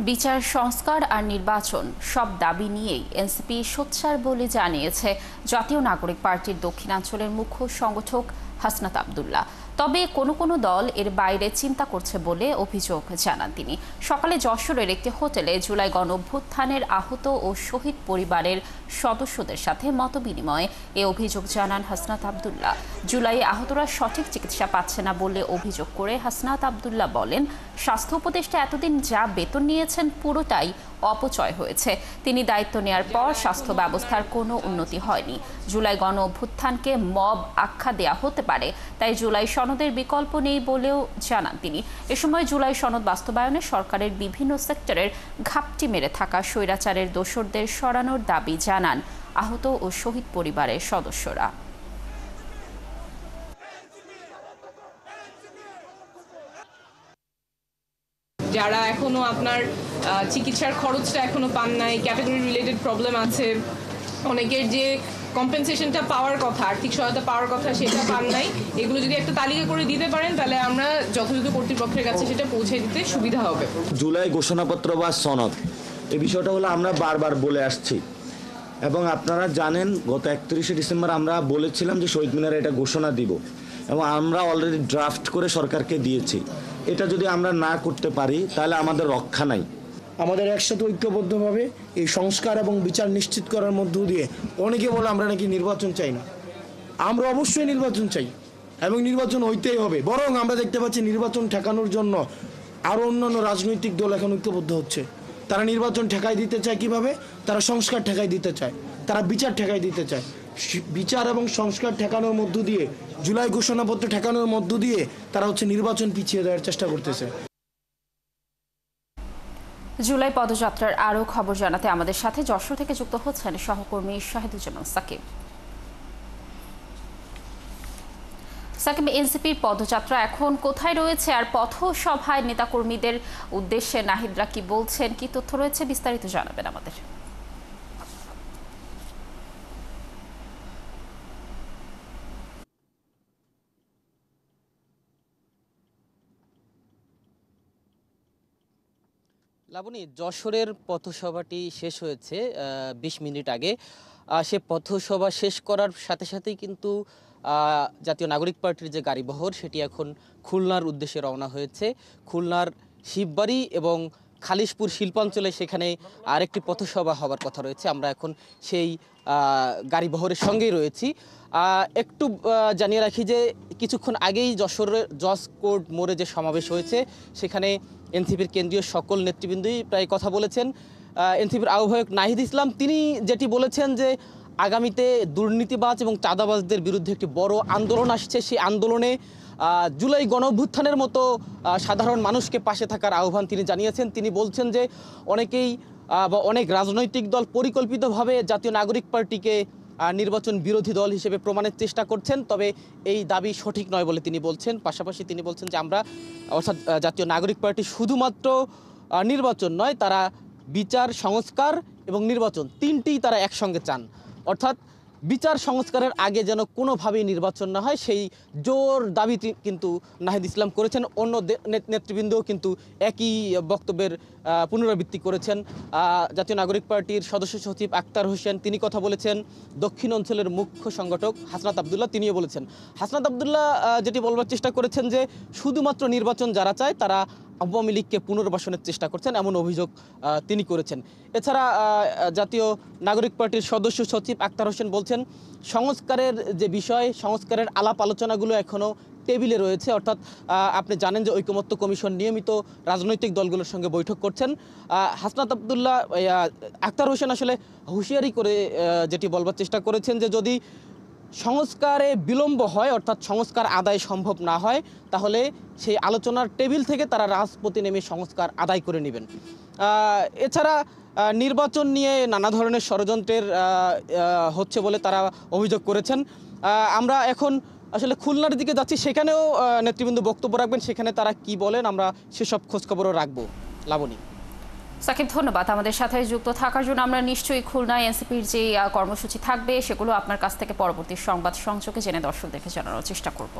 বিচার সংস্কার আর নির্বাচন সব দাবি নিয়েই এনসিপি সোচ্চার বলে জানিয়েছে জাতীয় নাগরিক পার্টির দক্ষিণাঞ্চলের মুখ্য সংগঠক হাসনাত আব্দুল্লাহ। তবে কোনো দল এর বাইরে চিন্তা করছে বলে অভিযোগ জানান তিনি। সকালে যশোরের একটি হোটেলে জুলাই গণঅভ্যুত্থানের আহত ও শহীদ পরিবারের সদস্যদের সাথে মতবিনিময়ে এ অভিযোগ জানান হাসনাত আব্দুল্লাহ। জুলাইয়ে আহতরা সঠিক চিকিৎসা পাচ্ছে না বলে অভিযোগ করে হাসনাত আব্দুল্লাহ বলেন, স্বাস্থ্য উপদেষ্টা এতদিন যা বেতন নিয়েছেন পুরোটাই অপচয় হয়েছে। তিনি দায়িত্ব নেয়ার পর স্বাস্থ্য ব্যবস্থার কোনো উন্নতি হয়নি। জুলাই গণ অভ্যুত্থানকে মব আখ্যা দেয়া হতে পারে, তাই জুলাই সনদের বিকল্প নেই বলেও জানান তিনি। এ সময় জুলাই সনদ বাস্তবায়নে সরকারের বিভিন্ন সেক্টরের ঘাপটি মেরে থাকা স্বৈরাচারের দোসরদের সরানোর দাবি জানান আহত ও শহীদ পরিবারের সদস্যরা। যারা এখনো আপনার চিকিৎসার খরচটা এখনো পান নাই, ক্যাটাগরি রিলেটেড প্রবলেম আছে, অনেকের যে কম্পেনসেশনটা পাওয়ার কথা, আর্থিক সহায়তা পাওয়ার কথা সেটা পান নাই, এগুলো যদি একটা তালিকা করে দিতে পারেন তাহলে আমরা যথাযথ কর্তৃপক্ষের কাছে সেটা পৌঁছে দিতে সুবিধা হবে। জুলাই ঘোষণাপত্র বা সনদ এই বিষয়টা হলো আমরা বারবার বলে আসছি এবং আপনারা জানেন গত 31শে ডিসেম্বর আমরা বলেছিলাম যে শহীদ মিনারে এটা ঘোষণা দিব এবং আমরা অলরেডি ড্রাফট করে সরকারকে দিয়েছি। এটা যদি আমরা না করতে পারি তাহলে আমাদের রক্ষা নাই। আমাদের একসাথে ঐক্যবদ্ধভাবে এই সংস্কার এবং বিচার নিশ্চিত করার মধ্য দিয়ে অনেকে বলে আমরা নাকি নির্বাচন চাই না। আমরা অবশ্যই নির্বাচন চাই এবং নির্বাচন হইতেই হবে। বরং আমরা দেখতে পাচ্ছি নির্বাচন ঠেকানোর জন্য আরও অন্যান্য রাজনৈতিক দল এখন ঐক্যবদ্ধ হচ্ছে। তারা নির্বাচন ঠেকাই দিতে চায় কিভাবে? তারা সংস্কার ঠেকাই দিতে চায়, তারা বিচার ঠেকাই দিতে চায়। বিচার এবং সংস্কার ঠেকানোর মধ্য দিয়ে, জুলাই ঘোষণাপত্র ঠেকানোর মধ্য দিয়ে তারা নির্বাচন পিছিয়ে দেওয়ার চেষ্টা করতেছে। জুলাই পদযাত্রার আরও খবর জানাতে আমাদের সাথে যশোর থেকে যুক্ত হচ্ছেন সহকর্মী শাহিদুজ্জামান সাকিব। সাকিব, এনসিপির পদযাত্রা এখন কোথায় রয়েছে আর পথসভায় নেতাকর্মীদের উদ্দেশ্যে নাহিদরা কি বলছেন, কি তথ্য রয়েছে, বিস্তারিত জানাবেন আমাদের। লাবণী, যশোরের পথসভাটি শেষ হয়েছে ২০ মিনিট আগে। সে পথসভা শেষ করার সাথে সাথেই কিন্তু জাতীয় নাগরিক পার্টির যে গাড়িবহর সেটি এখন খুলনার উদ্দেশ্যে রওনা হয়েছে। খুলনার শিববাড়ি এবং খালিশপুর শিল্পাঞ্চলে সেখানে আরেকটি পথসভা হবার কথা রয়েছে। আমরা এখন সেই গাড়িবহরের সঙ্গেই রয়েছি। একটু জানিয়ে রাখি যে কিছুক্ষণ আগেই যশোরের জজ কোর্ট মোড়ে যে সমাবেশ হয়েছে সেখানে এনসিপির কেন্দ্রীয় সকল নেতৃবৃন্দই প্রায় কথা বলেছেন। এনসিপির আহ্বায়ক নাহিদ ইসলাম তিনি যেটি বলেছেন যে আগামীতে দুর্নীতিবাজ এবং চাঁদাবাজদের বিরুদ্ধে একটি বড় আন্দোলন আসছে, সেই আন্দোলনে জুলাই গণঅভ্যুত্থানের মতো সাধারণ মানুষকে পাশে থাকার আহ্বান তিনি জানিয়েছেন। তিনি বলছেন যে অনেকেই বা অনেক রাজনৈতিক দল পরিকল্পিতভাবে জাতীয় নাগরিক পার্টিকে নির্বাচন বিরোধী দল হিসেবে প্রমাণের চেষ্টা করছেন, তবে এই দাবি সঠিক নয় বলে তিনি বলছেন। পাশাপাশি তিনি বলছেন যে আমরা অর্থাৎ জাতীয় নাগরিক পার্টি শুধুমাত্র নির্বাচন নয়, তারা বিচার সংস্কার এবং নির্বাচন তিনটিই তারা একসঙ্গে চান। অর্থাৎ বিচার সংস্কারের আগে যেন কোনোভাবেই নির্বাচন না হয় সেই জোর দাবি কিন্তু নাহিদ ইসলাম করেছেন। অন্য নেতৃবৃন্দও কিন্তু একই বক্তব্যের পুনরাবৃত্তি করেছেন। জাতীয় নাগরিক পার্টির সদস্য সচিব আক্তার হোসেন তিনি কথা বলেছেন। দক্ষিণ অঞ্চলের মুখ্য সংগঠক হাসনাত আব্দুল্লাহ তিনিও বলেছেন। হাসনাত আব্দুল্লাহ যেটি বলবার চেষ্টা করেছেন যে শুধুমাত্র নির্বাচন যারা চায় তারা আওয়ামী লীগকে পুনর্বাসনের চেষ্টা করছেন, এমন অভিযোগ তিনি করেছেন। এছাড়া জাতীয় নাগরিক পার্টির সদস্য সচিব আক্তার হোসেন বলছেন সংস্কারের যে বিষয়, সংস্কারের আলাপ আলোচনাগুলো এখনও টেবিলে রয়েছে। অর্থাৎ আপনি জানেন যে ঐকমত্য কমিশন নিয়মিত রাজনৈতিক দলগুলোর সঙ্গে বৈঠক করছেন। হাসনাত আব্দুল্লাহ আক্তার হোসেন আসলে হুঁশিয়ারি করে যেটি বলবার চেষ্টা করেছেন যে যদি সংস্কারে বিলম্ব হয়, অর্থাৎ সংস্কার আদায় সম্ভব না হয়, তাহলে সেই আলোচনার টেবিল থেকে তারা রাজপথে নেমে সংস্কার আদায় করে নেবেন। এছাড়া নির্বাচন নিয়ে নানা ধরনের ষড়যন্ত্রের হচ্ছে বলে তারা অভিযোগ করেছেন। আমরা এখন আসলে খুলনার দিকে যাচ্ছি, সেখানেও নেতৃবৃন্দ বক্তব্য রাখবেন, সেখানে তারা কি বলেন আমরা সেসব খোঁজখবরও রাখবো। লাবণী। সাকিব, ধন্যবাদ আমাদের সাথে যুক্ত থাকার জন্য। আমরা নিশ্চয়ই খুলনায় এনসিপির যে কর্মসূচি থাকবে সেগুলো আপনার কাছ থেকে পরবর্তী সংবাদ সংযোগে জেনে দর্শকদেরকে জানানোর চেষ্টা করব।